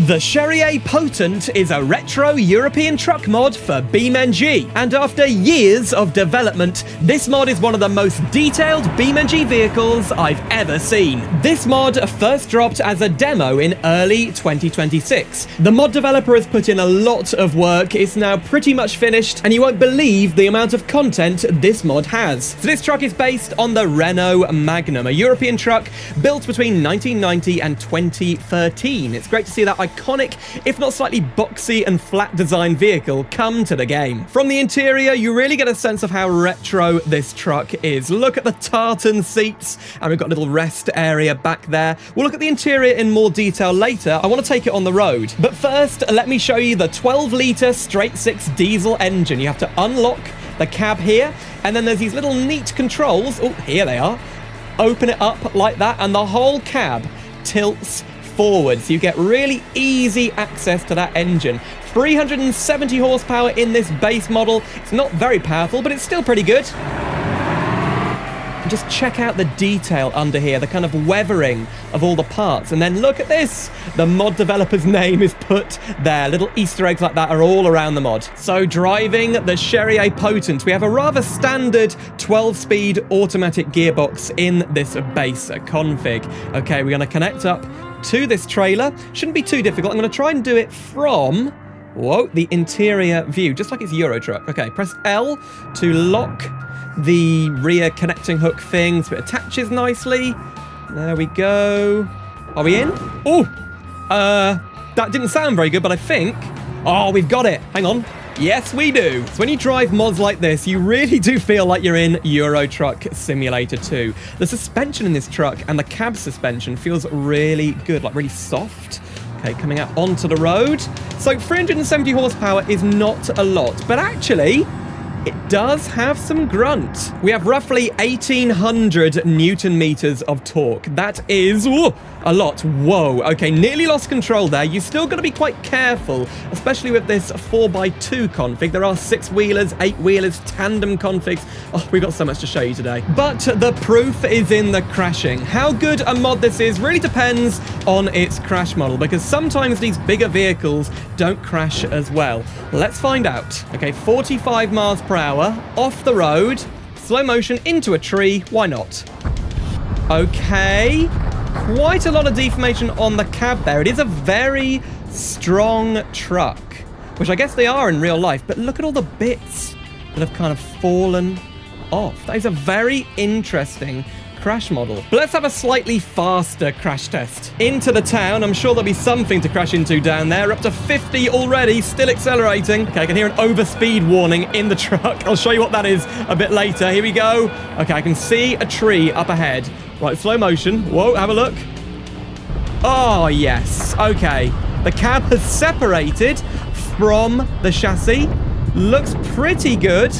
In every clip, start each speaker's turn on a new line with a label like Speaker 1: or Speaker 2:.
Speaker 1: The Cherrier Potent is a retro European truck mod for BeamNG, and after years of development, this mod is one of the most detailed BeamNG vehicles I've ever seen. This mod first dropped as a demo in early 2026. The mod developer has put in a lot of work, it's now pretty much finished, and you won't believe the amount of content this mod has. So this truck is based on the Renault Magnum, a European truck built between 1990 and 2013. It's great to see that iconic, if not slightly boxy and flat design vehicle come to the game. From the interior, you really get a sense of how retro this truck is. Look at the tartan seats, and we've got a little rest area back there. We'll look at the interior in more detail later. I want to take it on the road. But first, let me show you the 12-litre straight-six diesel engine. You have to unlock the cab here, and then there's these little neat controls. Oh, here they are. Open it up like that, and the whole cab tilts forward, so you get really easy access to that engine. 370 horsepower in this base model. It's not very powerful, but it's still pretty good. And just check out the detail under here, the kind of weathering of all the parts. And then look at this. The mod developer's name is put there. Little Easter eggs like that are all around the mod. So driving the Cherrier Potent, we have a rather standard 12-speed automatic gearbox in this base config. Okay, we're going to connect up to this trailer. Shouldn't be too difficult. I'm going to try and do it from, whoa, the interior view, just like it's Euro Truck. Okay, press L to lock the rear connecting hook thing so it attaches nicely. There we go. Are we in? Oh, that didn't sound very good, but I think, oh, we've got it. Hang on. Yes, we do. So when you drive mods like this, you really do feel like you're in Euro Truck Simulator 2. The suspension in this truck and the cab suspension feels really good, like really soft. Okay, coming out onto the road. So 370 horsepower is not a lot, but actually, it does have some grunt. We have roughly 1,800 Newton meters of torque. That is a lot. Whoa. Okay, nearly lost control there. You still got to be quite careful, especially with this 4x2 config. There are 6-wheelers, 8-wheelers, tandem configs. Oh, we've got so much to show you today. But the proof is in the crashing. How good a mod this is really depends on its crash model, because sometimes these bigger vehicles don't crash as well. Let's find out. Okay, 45 miles per hour, off the road, slow motion into a tree, why not? Okay, quite a lot of deformation on the cab there. It is a very strong truck, which I guess they are in real life, but look at all the bits that have kind of fallen off. That is a very interesting crash model. But let's have a slightly faster crash test. Into the town. I'm sure there'll be something to crash into down there. Up to 50 already, still accelerating. Okay, I can hear an overspeed warning in the truck. I'll show you what that is a bit later. Here we go. Okay, I can see a tree up ahead. Right, slow motion. Whoa, have a look. Oh, yes. Okay. The cab has separated from the chassis. Looks pretty good.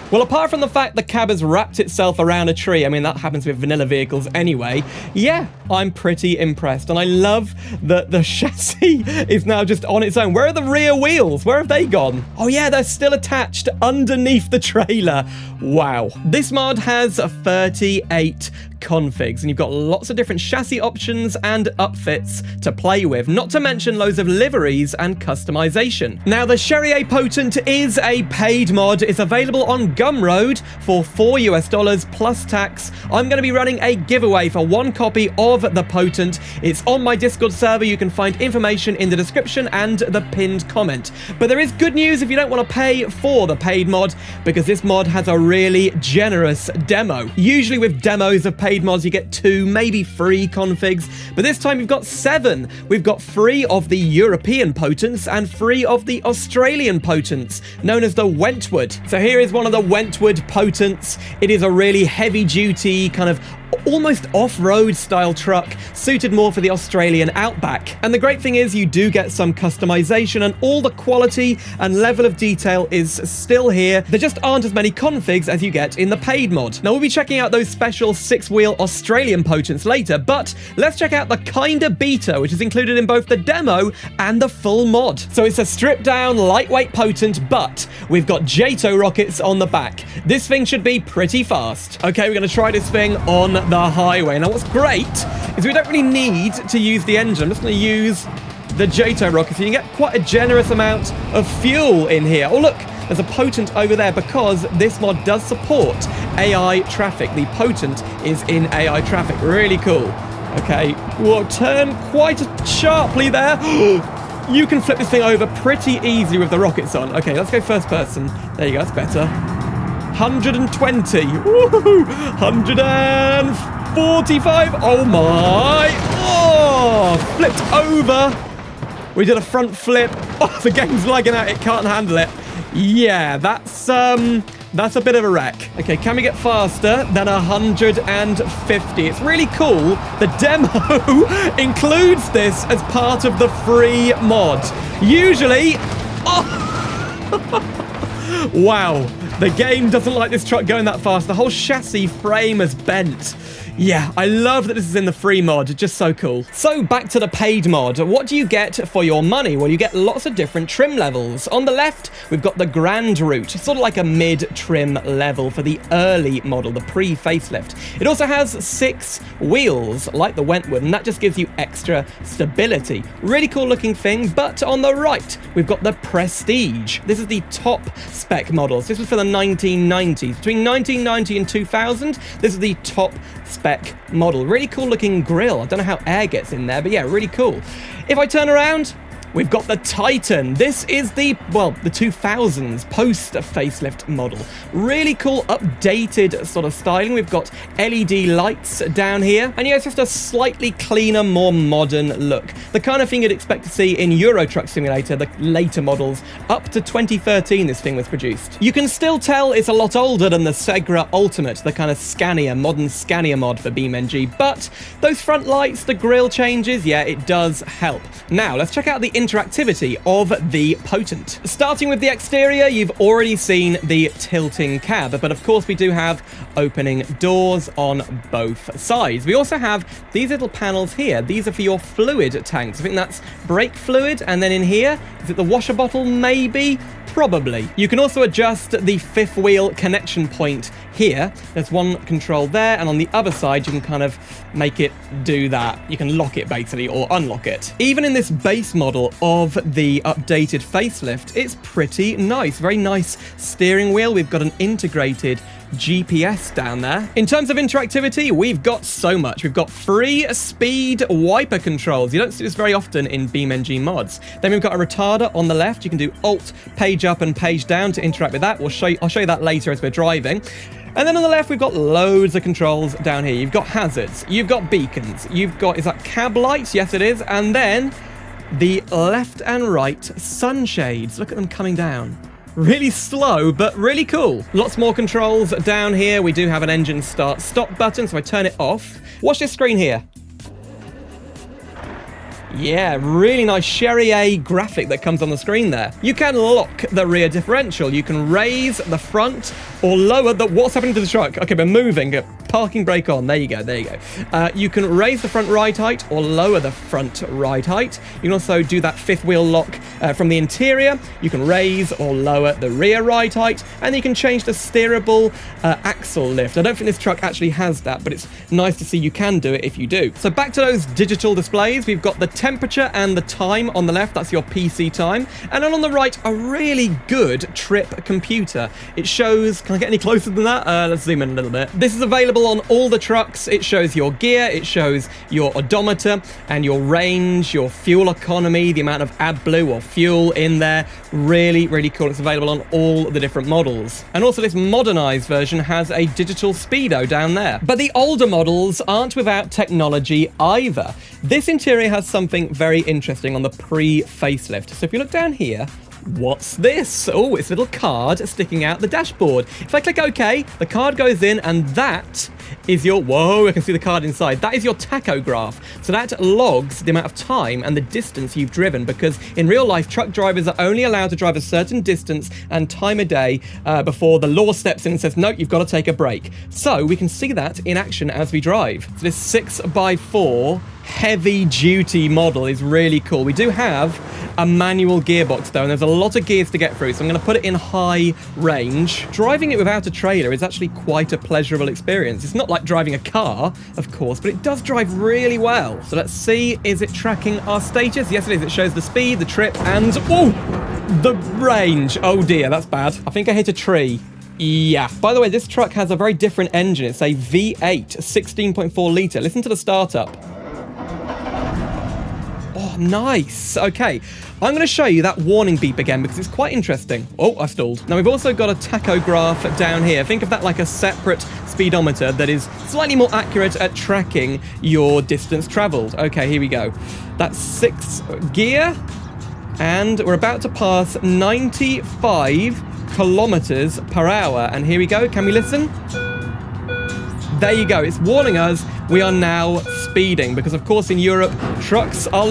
Speaker 1: Well, apart from the fact the cab has wrapped itself around a tree, I mean, that happens with vanilla vehicles anyway, yeah, I'm pretty impressed. And I love that the chassis is now just on its own. Where are the rear wheels? Where have they gone? Oh yeah, they're still attached underneath the trailer. Wow. This mod has 38 configs, and you've got lots of different chassis options and upfits to play with, not to mention loads of liveries and customization. Now, the Cherrier Potent is a paid mod. It's available on Gumroad for $4 plus tax. I'm going to be running a giveaway for one copy of the Potent. It's on my Discord server. You can find information in the description and the pinned comment. But there is good news if you don't want to pay for the paid mod, because this mod has a really generous demo. Usually with demos of paid mods, you get 2, maybe 3 configs, but this time we've got 7. We've got 3 of the European Potents and 3 of the Australian Potents, known as the Wentwood. So here is one of the Wentwood Potents. It is a really heavy-duty, kind of almost off-road style truck, suited more for the Australian outback. And the great thing is you do get some customization, and all the quality and level of detail is still here. There just aren't as many configs as you get in the paid mod. Now, we'll be checking out those special 6-wheel Australian Potents later, but let's check out the Kinda Beta, which is included in both the demo and the full mod. So it's a stripped-down, lightweight Potent, but we've got JATO rockets on the back. This thing should be pretty fast. Okay, we're going to try this thing on the highway. Now, what's great is we don't really need to use the engine. I'm just going to use the JTO rocket, so you can get quite a generous amount of fuel in here. Oh, look, there's a Potent over there because this mod does support AI traffic. The Potent is in AI traffic. Really cool. Okay, we'll turn quite sharply there. You can flip this thing over pretty easy with the rockets on. Okay, let's go first person. There you go, that's better. 120. Woohoo! 145. Oh my! Oh! Flipped over. We did a front flip. Oh, the game's lagging out. It can't handle it. Yeah, that's a bit of a wreck. Okay, can we get faster than 150? It's really cool. The demo includes this as part of the free mod. Usually... Oh! Wow. The game doesn't like this truck going that fast. The whole chassis frame is bent. Yeah, I love that this is in the free mod. Just so cool. So back to the paid mod. What do you get for your money? Well, you get lots of different trim levels. On the left, we've got the Grand Route. It's sort of like a mid-trim level for the early model, the pre-facelift. It also has 6 wheels, like the Wentworth, and that just gives you extra stability. Really cool looking thing, but on the right, we've got the Prestige. This is the top spec models. This was for the 1990s. Between 1990 and 2000, this is the top spec model. Really cool looking grille. I don't know how air gets in there, but yeah, really cool. If I turn around, we've got the Titan. This is the 2000s post-facelift model. Really cool, updated sort of styling. We've got LED lights down here. And yeah, it's just a slightly cleaner, more modern look. The kind of thing you'd expect to see in Euro Truck Simulator, the later models. Up to 2013, this thing was produced. You can still tell it's a lot older than the Segra Ultimate, the kind of Scania, modern Scania mod for BeamNG. But those front lights, the grille changes, yeah, it does help. Now, let's check out the interactivity of the Potent. Starting with the exterior, you've already seen the tilting cab, but of course we do have opening doors on both sides. We also have these little panels here. These are for your fluid tanks. I think that's brake fluid, and then in here, is it the washer bottle maybe? Probably. You can also adjust the fifth wheel connection point here. There's one control there, and on the other side, you can kind of make it do that. You can lock it basically, or unlock it. Even in this base model of the updated facelift, it's pretty nice. Very nice steering wheel. We've got an integrated GPS down there. In terms of interactivity, we've got so much. We've got free speed wiper controls. You don't see this very often in BeamNG mods. Then we've got a retarder on the left. You can do Alt, page up and page down to interact with that. I'll show you that later as we're driving. And then on the left, we've got loads of controls down here. You've got hazards, you've got beacons, you've got, is that cab lights? Yes, it is. And then the left and right sunshades. Look at them coming down. Really slow, but really cool. Lots more controls down here. We do have an engine start-stop button, so I turn it off. Watch this screen here. Yeah, really nice Cherrier graphic that comes on the screen there. You can lock the rear differential. You can raise the front or lower the... What's happening to the truck? Okay, we're moving. Parking brake on. There you go. There you go. You can raise the front ride height or lower the front ride height. You can also do that fifth wheel lock from the interior. You can raise or lower the rear ride height. And you can change the steerable axle lift. I don't think this truck actually has that, but it's nice to see you can do it if you do. So back to those digital displays. We've got the temperature and the time on the left. That's your PC time. And then on the right, a really good trip computer. It shows... Can I get any closer than that? Let's zoom in a little bit. This is available on all the trucks. It shows your gear, it shows your odometer and your range, your fuel economy, the amount of AdBlue or fuel in there. Really, really cool. It's available on all the different models. And also this modernized version has a digital speedo down there. But the older models aren't without technology either. This interior has something very interesting on the pre-facelift. So if you look down here, what's this? Oh, it's a little card sticking out the dashboard. If I click OK, the card goes in, and that is your... Whoa, I can see the card inside. That is your tachograph. So that logs the amount of time and the distance you've driven, because in real life, truck drivers are only allowed to drive a certain distance and time a day before the law steps in and says, no, you've got to take a break. So we can see that in action as we drive. So this 6x4 heavy-duty model is really cool. We do have a manual gearbox though, and there's a lot of gears to get through, so I'm going to put it in high range. Driving it without a trailer is actually quite a pleasurable experience. It's not like driving a car, of course, but it does drive really well. So let's see, is it tracking our status? Yes, it is. It shows the speed, the trip, and, oh, the range. Oh dear, that's bad. I think I hit a tree. Yeah. By the way, this truck has a very different engine. It's a V8, 16.4 litre. Listen to the startup. Oh, nice. Okay. I'm going to show you that warning beep again because it's quite interesting. Oh, I stalled. Now, we've also got a tachograph down here. Think of that like a separate speedometer that is slightly more accurate at tracking your distance traveled. Okay, here we go. That's 6th gear. And we're about to pass 95 kilometers per hour. And here we go. Can we listen? There you go. It's warning us we are now speeding because, of course, in Europe, trucks are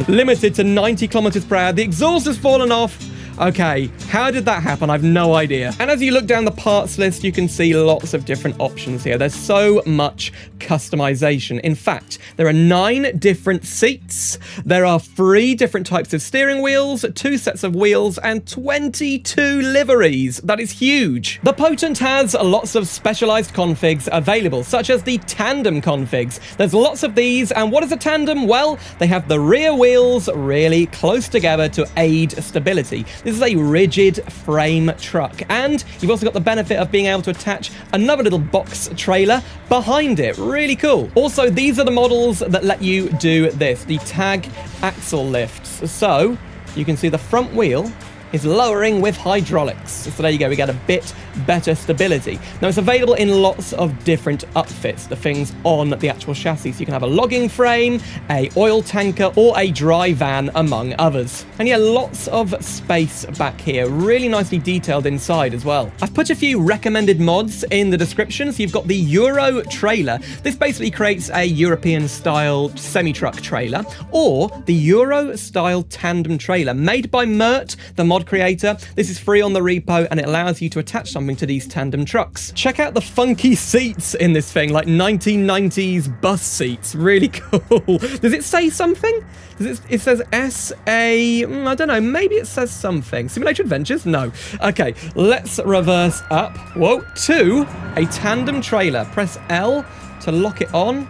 Speaker 1: limited to 90 kilometers per hour. The exhaust has fallen off. Okay, how did that happen? I've no idea. And as you look down the parts list, you can see lots of different options here. There's so much customization. In fact, there are 9 different seats. There are 3 different types of steering wheels, 2 sets of wheels, and 22 liveries. That is huge. The Potent has lots of specialized configs available, such as the tandem configs. There's lots of these, and what is a tandem? Well, they have the rear wheels really close together to aid stability. This is a rigid frame truck, and you've also got the benefit of being able to attach another little box trailer behind it. Really cool. Also, these are the models that let you do this, the tag axle lifts. So you can see the front wheel is lowering with hydraulics. So there you go, we get a bit better stability. Now, it's available in lots of different upfits, the things on the actual chassis. So you can have a logging frame, a oil tanker, or a dry van, among others. And yeah, lots of space back here, really nicely detailed inside as well. I've put a few recommended mods in the description. So you've got the Euro trailer. This basically creates a European-style semi-truck trailer, or the Euro-style tandem trailer made by Mert, the mod creator. This is free on the repo, and it allows you to attach something to these tandem trucks. Check out the funky seats in this thing, like 1990s bus seats. Really cool. Does it say something? It says S.A. I don't know. Maybe it says something. Simulator Adventures? No. Okay, let's reverse up. Whoa, to a tandem trailer. Press L to lock it on.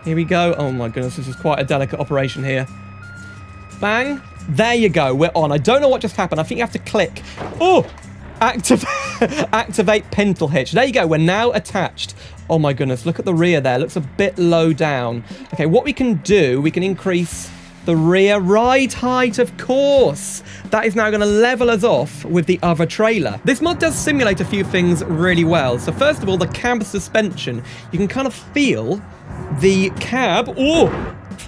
Speaker 1: Here we go. Oh my goodness, this is quite a delicate operation here. Bang. There you go, we're on. I don't know what just happened. I think you have to click. Oh! Activate pintle hitch. There you go, we're now attached. Oh my goodness, look at the rear there. Looks a bit low down. Okay, what we can do, we can increase the rear ride height, of course. That is now going to level us off with the other trailer. This mod does simulate a few things really well. So first of all, the cab suspension. You can kind of feel the cab,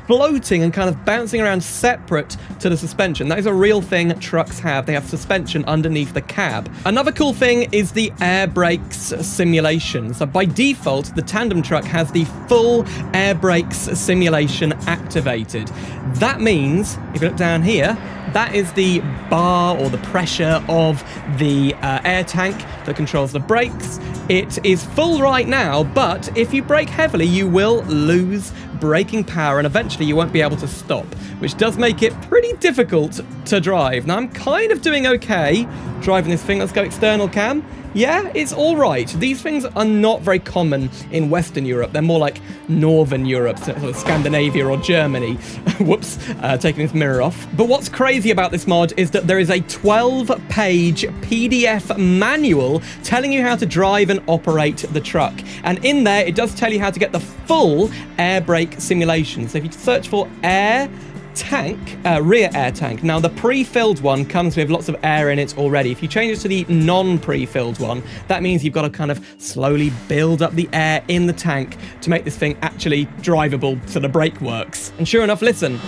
Speaker 1: floating and kind of bouncing around separate to the suspension. That is a real thing trucks have. They have suspension underneath the cab. Another cool thing is the air brakes simulation. So by default, the tandem truck has the full air brakes simulation activated. That means, if you look down here, that is the bar or the pressure of the air tank that controls the brakes. It is full right now, but if you brake heavily, you will lose braking power and eventually you won't be able to stop, which does make it pretty difficult to drive. Now, I'm kind of doing okay driving this thing. Let's go external cam. Yeah, it's all right. These things are not very common in Western Europe. They're more like Northern Europe, sort of Scandinavia or Germany. Whoops, taking this mirror off. But what's crazy about this mod is that there is a 12-page PDF manual telling you how to drive and operate the truck. And in there, it does tell you how to get the full air brake simulation. So if you search for air tank, rear air tank. Now, the pre-filled one comes with lots of air in it already. If you change it to the non-pre-filled one, that means you've got to kind of slowly build up the air in the tank to make this thing actually drivable so the brake works. And sure enough, listen,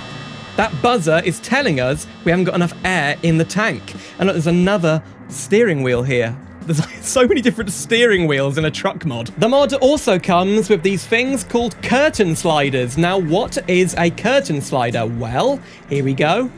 Speaker 1: that buzzer is telling us we haven't got enough air in the tank. And look, there's another steering wheel here. There's so many different steering wheels in a truck mod. The mod also comes with these things called curtain sliders. Now, what is a curtain slider? Well, here we go.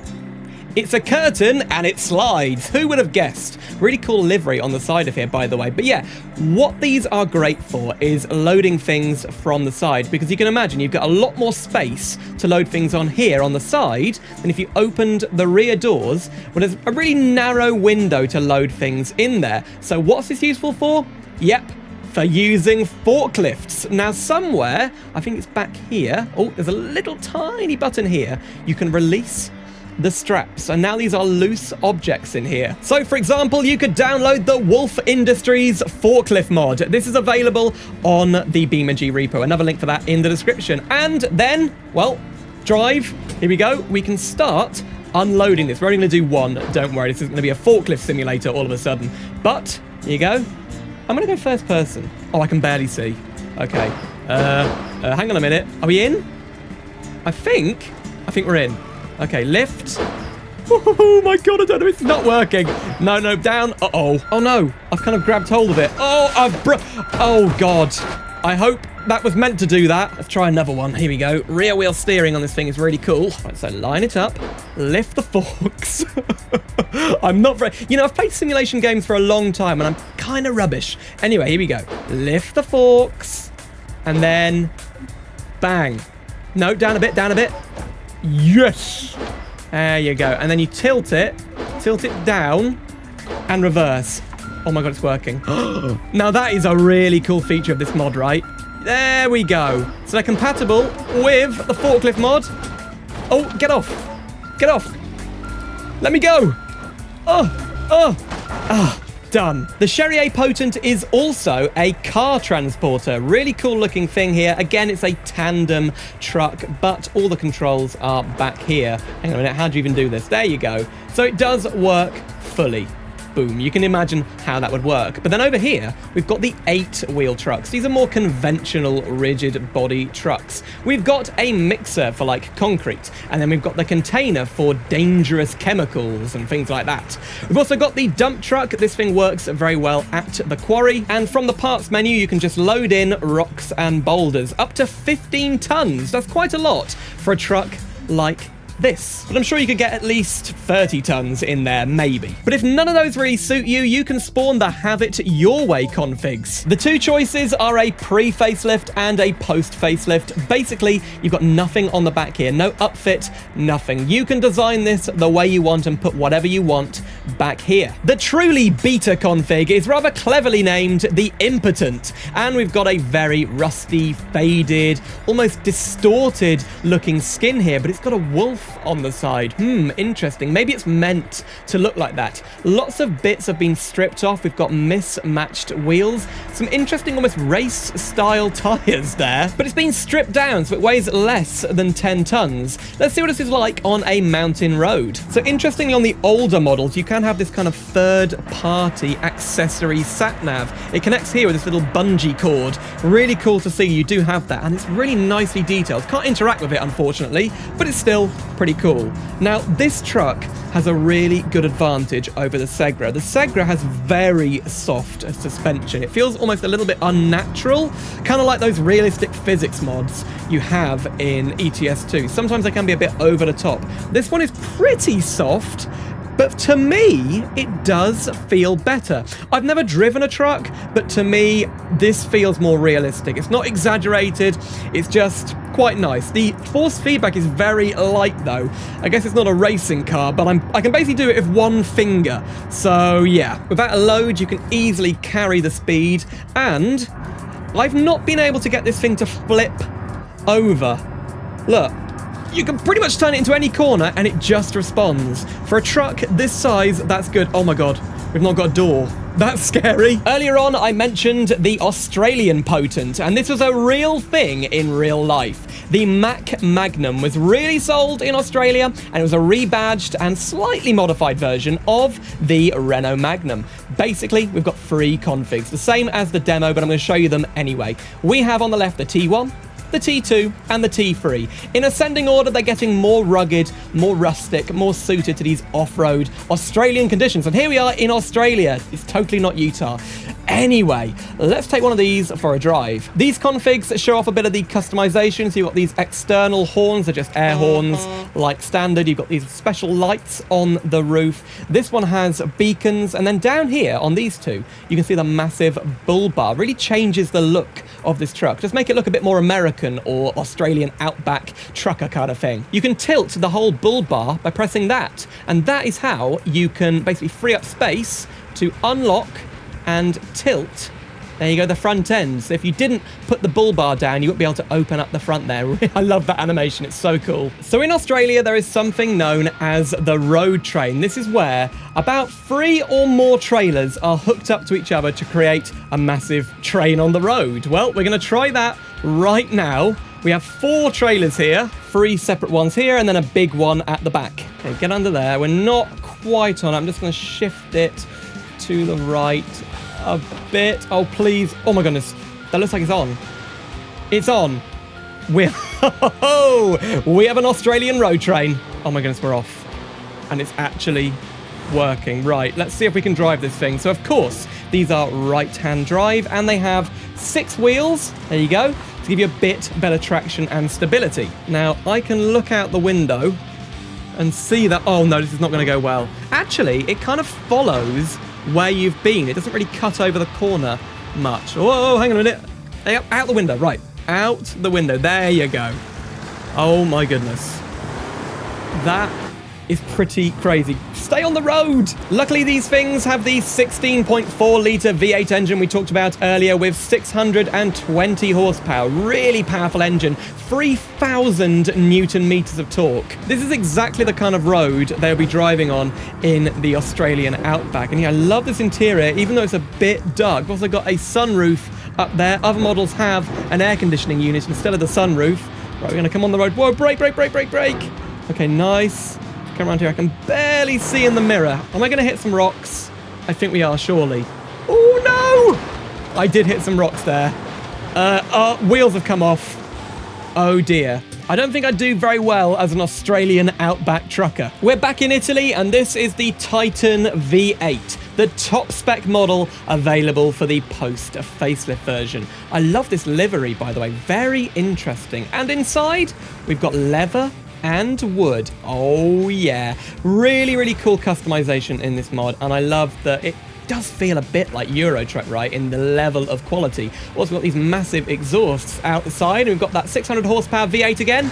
Speaker 1: It's a curtain and it slides. Who would have guessed? Really cool livery on the side of here, by the way. But yeah, what these are great for is loading things from the side, because you can imagine you've got a lot more space to load things on here on the side than if you opened the rear doors, where there's a really narrow window to load things in there. So what's this useful for? Yep, for using forklifts. Now somewhere, I think it's back here. Oh, there's a little tiny button here. You can release the straps, and now these are loose objects in here. So for example, you could download the Wolf Industries forklift mod. This is available on the BeamNG repo. Another link for that in the description. And then, well, drive. Here we go. We can start unloading this. We're only going to do one. Don't worry, this isn't going to be a forklift simulator all of a sudden. But here you go. I'm going to go first person. Oh, I can barely see. Okay. Hang on a minute. Are we in? I think we're in. Okay, lift. Oh my god, I don't know if it's not working. No, no, down. Uh-oh. Oh no, I've kind of grabbed hold of it. Oh, oh god. I hope that was meant to do that. Let's try another one. Here we go. Rear wheel steering on this thing is really cool. Right, so line it up. Lift the forks. I'm not very... You know, I've played simulation games for a long time and I'm kind of rubbish. Anyway, here we go. Lift the forks. And then... Bang. No, down a bit, down a bit. Yes! There you go. And then you tilt it down, and reverse. Oh my god, it's working. Now that is a really cool feature of this mod, right? There we go. So they're compatible with the forklift mod. Oh, get off. Get off. Let me go. Done. The Cherrier Potent is also a car transporter. Really cool looking thing here. Again, it's a tandem truck, but all the controls are back here. Hang on a minute, how do you even do this? There you go. So it does work fully. Boom. You can imagine how that would work. But then over here, we've got the 8-wheel trucks. These are more conventional rigid body trucks. We've got a mixer for like concrete, and then we've got the container for dangerous chemicals and things like that. We've also got the dump truck. This thing works very well at the quarry, and from the parts menu, you can just load in rocks and boulders up to 15 tons. That's quite a lot for a truck like this. But I'm sure you could get at least 30 tons in there, maybe. But if none of those really suit you, you can spawn the Have It Your Way configs. The two choices are a pre-facelift and a post-facelift. Basically, you've got nothing on the back here. No upfit, nothing. You can design this the way you want and put whatever you want back here. The truly beta config is rather cleverly named the Impotent. And we've got a very rusty, faded, almost distorted looking skin here, but it's got a wolf on the side. Interesting. Maybe it's meant to look like that. Lots of bits have been stripped off. We've got mismatched wheels. Some interesting almost race style tires there. But it's been stripped down so it weighs less than 10 tons. Let's see what this is like on a mountain road. So interestingly, on the older models, you can have this kind of third-party accessory sat-nav. It connects here with this little bungee cord. Really cool to see you do have that. And it's really nicely detailed. Can't interact with it, unfortunately, but it's still pretty cool. Now, this truck has a really good advantage over the Segra. The Segra has very soft suspension. It feels almost a little bit unnatural, kind of like those realistic physics mods you have in ETS2. Sometimes they can be a bit over the top. This one is pretty soft, but to me, it does feel better. I've never driven a truck, but to me, this feels more realistic. It's not exaggerated, it's just quite nice. The force feedback is very light though. I guess it's not a racing car, but I can basically do it with one finger. So yeah, without a load, you can easily carry the speed, and I've not been able to get this thing to flip over. Look. You can pretty much turn it into any corner and it just responds. For a truck this size, that's good. Oh my god, we've not got a door. That's scary. Earlier on, I mentioned the Australian Potent, and this was a real thing in real life. The Mac Magnum was really sold in Australia, and it was a rebadged and slightly modified version of the Renault Magnum. Basically, we've got 3 configs, the same as the demo, but I'm going to show you them anyway. We have on the left the T1, the T2 and the T3. In ascending order, they're getting more rugged, more rustic, more suited to these off-road Australian conditions. And here we are in Australia. It's totally not Utah. Anyway, let's take one of these for a drive. These configs show off a bit of the customization. So you've got these external horns, they're just air horns like standard. You've got these special lights on the roof. This one has beacons, and then down here on these two, you can see the massive bull bar. Really changes the look of this truck. Just make it look a bit more American or Australian outback trucker kind of thing. You can tilt the whole bull bar by pressing that, and that is how you can basically free up space to unlock and tilt There you go, the front end. So if you didn't put the bull bar down, you wouldn't be able to open up the front there. I love that animation. It's so cool. So in Australia, there is something known as the road train. This is where about 3 or more trailers are hooked up to each other to create a massive train on the road. Well, we're going to try that right now. We have 4 trailers here, 3 separate ones here, and then a big one at the back. Okay, get under there. We're not quite on. I'm just going to shift it to the right a bit. Oh, please. Oh, my goodness. That looks like it's on. It's on. We have an Australian road train. Oh, my goodness, we're off. And it's actually working. Right, let's see if we can drive this thing. So, of course, these are right-hand drive, and they have 6 wheels. There you go. To give you a bit better traction and stability. Now, I can look out the window and see that... Oh, no, this is not going to go well. Actually, it kind of follows where you've been. It doesn't really cut over the corner much. Whoa, hang on a minute. Out the window. Right, out the window. There you go. Oh, my goodness. That is pretty crazy. Stay on the road. Luckily, these things have the 16.4-litre V8 engine we talked about earlier with 620 horsepower. Really powerful engine. 3,000 Newton meters of torque. This is exactly the kind of road they'll be driving on in the Australian outback. And yeah, I love this interior, even though it's a bit dark. We've also got a sunroof up there. Other models have an air conditioning unit instead of the sunroof. Right, we're going to come on the road. Whoa, brake, brake, brake, brake, brake. Okay, nice. Come around here. I can barely see in the mirror. Am I going to hit some rocks? I think we are, surely. Oh, no! I did hit some rocks there. Wheels have come off. Oh, dear. I don't think I do very well as an Australian outback trucker. We're back in Italy, and this is the Titan V8, the top spec model available for the post-facelift version. I love this livery, by the way. Very interesting. And inside, we've got leather and wood. Oh yeah, really, really cool customization in this mod, and I love that it does feel a bit like Euro Truck, right, in the level of quality. Also got these massive exhausts out the side, and we've got that 600 horsepower V8 again,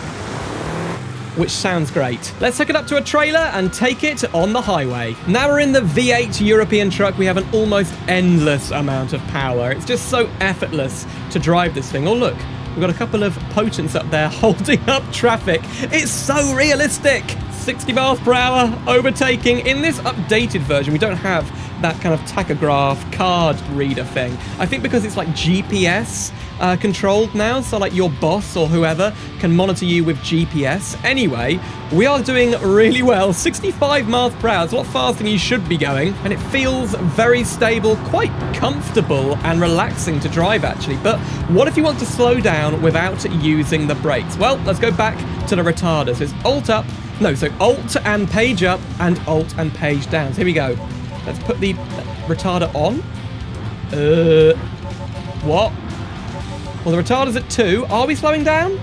Speaker 1: which sounds great. Let's hook it up to a trailer and take it on the highway. Now we're in the V8 European truck. We have an almost endless amount of power. It's just so effortless to drive this thing. Oh look, we've got a couple of potents up there holding up traffic. It's so realistic. 60 miles per hour, overtaking. In this updated version, we don't have that kind of tachograph card reader thing. I think because it's like GPS controlled now, so like your boss or whoever can monitor you with GPS. Anyway, we are doing really well. 65 miles per hour. It's a lot faster than you should be going, and it feels very stable, quite comfortable and relaxing to drive, actually. But what if you want to slow down without using the brakes? Well, let's go back to the retarders. It's Alt up. No, so Alt and page up and Alt and page down. So here we go. Let's put the retarder on. What? Well, the retarder's at 2. Are we slowing down?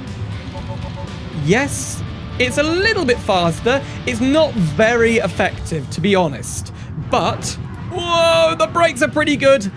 Speaker 1: Yes. It's a little bit faster. It's not very effective, to be honest. But, whoa, the brakes are pretty good.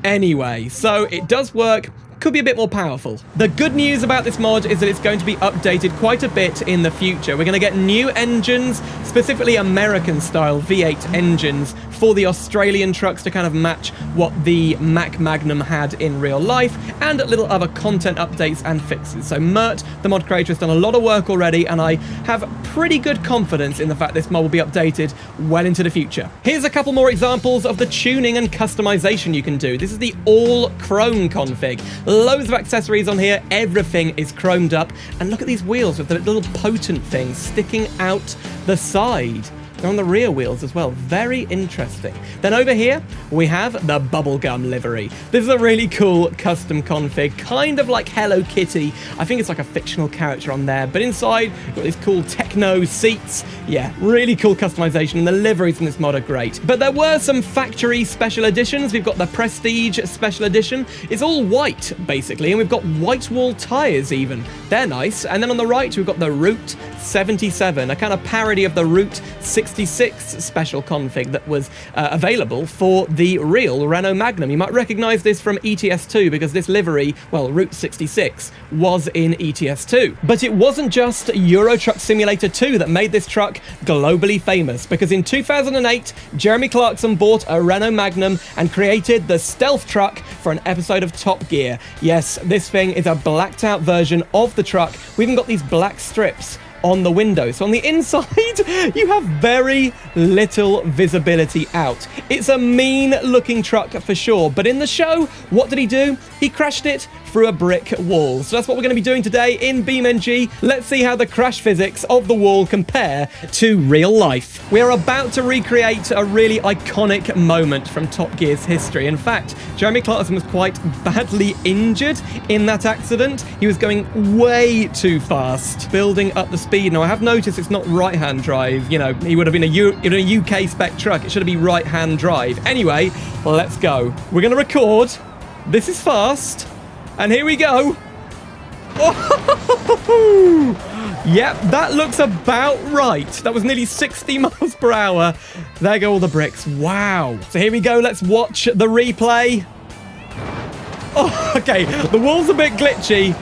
Speaker 1: Anyway, so it does work. Could be a bit more powerful. The good news about this mod is that it's going to be updated quite a bit in the future. We're going to get new engines, specifically American-style V8 engines for the Australian trucks to kind of match what the Mac Magnum had in real life, and little other content updates and fixes. So Mert, the mod creator, has done a lot of work already, and I have pretty good confidence in the fact this mod will be updated well into the future. Here's a couple more examples of the tuning and customization you can do. This is the all chrome config. Loads of accessories on here. Everything is chromed up. And look at these wheels with the little potent things sticking out the side. They're on the rear wheels as well. Very interesting. Then over here, we have the bubblegum livery. This is a really cool custom config, kind of like Hello Kitty. I think it's like a fictional character on there. But inside, you've got these cool techno seats. Yeah, really cool customization, and the liveries in this mod are great. But there were some factory special editions. We've got the Prestige Special Edition. It's all white, basically, and we've got white wall tires even. They're nice. And then on the right, we've got the Route 77, a kind of parody of the Route 66 66 special config that was available for the real Renault Magnum. You might recognise this from ETS2 because this livery, well, Route 66, was in ETS2. But it wasn't just Euro Truck Simulator 2 that made this truck globally famous, because in 2008, Jeremy Clarkson bought a Renault Magnum and created the stealth truck for an episode of Top Gear. Yes, this thing is a blacked out version of the truck. We even got these black strips on the window. So on the inside, you have very little visibility out. It's a mean looking truck for sure, but in the show, what did he do? He crashed it through a brick wall. So that's what we're going to be doing today in BeamNG. Let's see how the crash physics of the wall compare to real life. We are about to recreate a really iconic moment from Top Gear's history. In fact, Jeremy Clarkson was quite badly injured in that accident. He was going way too fast, building up the speed. Now, I have noticed it's not right-hand drive. You know, he would have been in a UK spec truck. It should be right-hand drive. Anyway, let's go. We're going to record. This is fast. And here we go. Oh, yep, that looks about right. That was nearly 60 miles per hour. There go all the bricks. Wow. So here we go. Let's watch the replay. Oh, okay. The wall's a bit glitchy,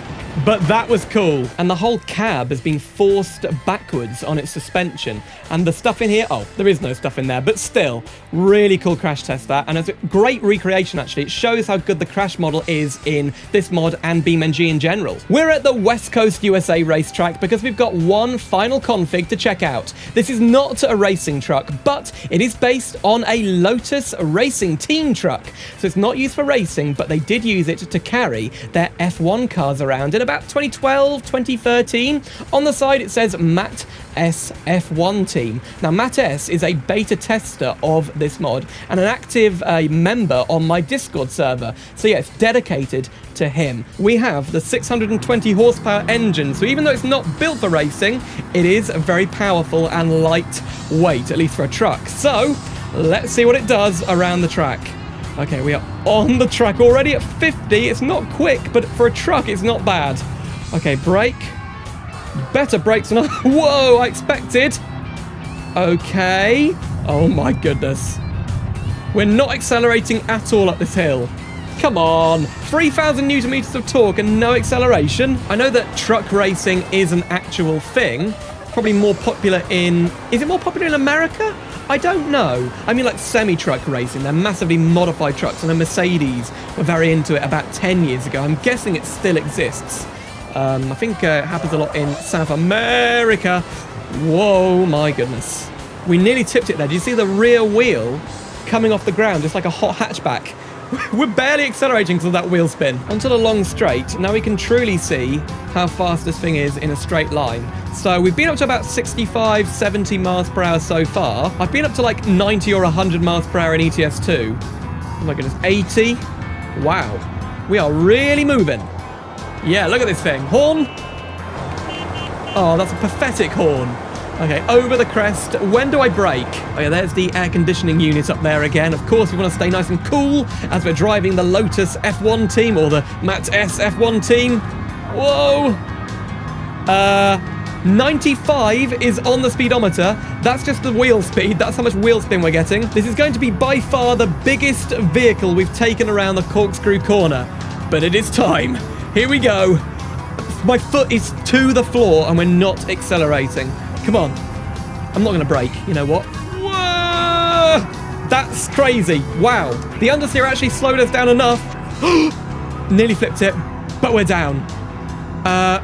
Speaker 1: but that was cool. And the whole cab has been forced backwards on its suspension. And the stuff in here, oh, there is no stuff in there, but still, really cool crash test that. And it's a great recreation, actually. It shows how good the crash model is in this mod and BeamNG in general. We're at the West Coast USA racetrack because we've got one final config to check out. This is not a racing truck, but it is based on a Lotus racing team truck. So it's not used for racing, but they did use it to carry their F1 cars around in about 2012, 2013. On the side, it says Matt S F1 team. Now, Matt S is a beta tester of this mod and an active member on my Discord server. So yeah, it's dedicated to him. We have the 620 horsepower engine, so even though it's not built for racing, it is very powerful and lightweight, at least for a truck. So let's see what it does around the track. Okay, we are on the track already at 50. It's not quick, but for a truck, it's not bad. Okay, brake. Better brakes than whoa, I expected. Okay. Oh my goodness. We're not accelerating at all up this hill. Come on. 3,000 Newton meters of torque and no acceleration. I know that truck racing is an actual thing. Probably more popular in... Is it more popular in America? I don't know. I mean, like semi-truck racing. They're massively modified trucks, and a Mercedes were very into it about 10 years ago. I'm guessing it still exists. I think it happens a lot in South America. Whoa, my goodness. We nearly tipped it there. Do you see the rear wheel coming off the ground? It's like a hot hatchback. We're barely accelerating because of that wheel spin. Onto the long straight. Now we can truly see how fast this thing is in a straight line. So we've been up to about 65, 70 miles per hour so far. I've been up to like 90 or 100 miles per hour in ETS2. Oh my goodness, 80. Wow. We are really moving. Yeah, look at this thing. Horn. Oh, that's a pathetic horn. Okay, over the crest. When do I brake? Oh yeah, there's the air conditioning unit up there again. Of course, we want to stay nice and cool as we're driving the Lotus F1 team or the Matt S F1 team. Whoa. 95 is on the speedometer. That's just the wheel speed. That's how much wheel spin we're getting. This is going to be by far the biggest vehicle we've taken around the corkscrew corner. But it is time. Here we go. My foot is to the floor and we're not accelerating. Come on. I'm not going to brake. You know what? Whoa! That's crazy. Wow. The understeer actually slowed us down enough. Nearly flipped it, but we're down.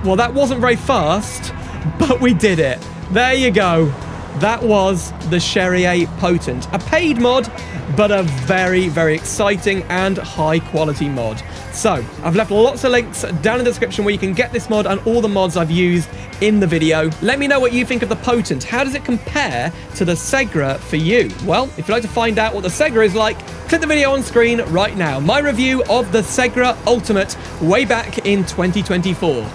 Speaker 1: Well, that wasn't very fast, but we did it. There you go. That was the Cherrier Potent. A paid mod, but a very, very exciting and high-quality mod. So, I've left lots of links down in the description where you can get this mod and all the mods I've used in the video. Let me know what you think of the Potent. How does it compare to the Segra for you? Well, if you'd like to find out what the Segra is like, click the video on screen right now. My review of the Segra Ultimate way back in 2024.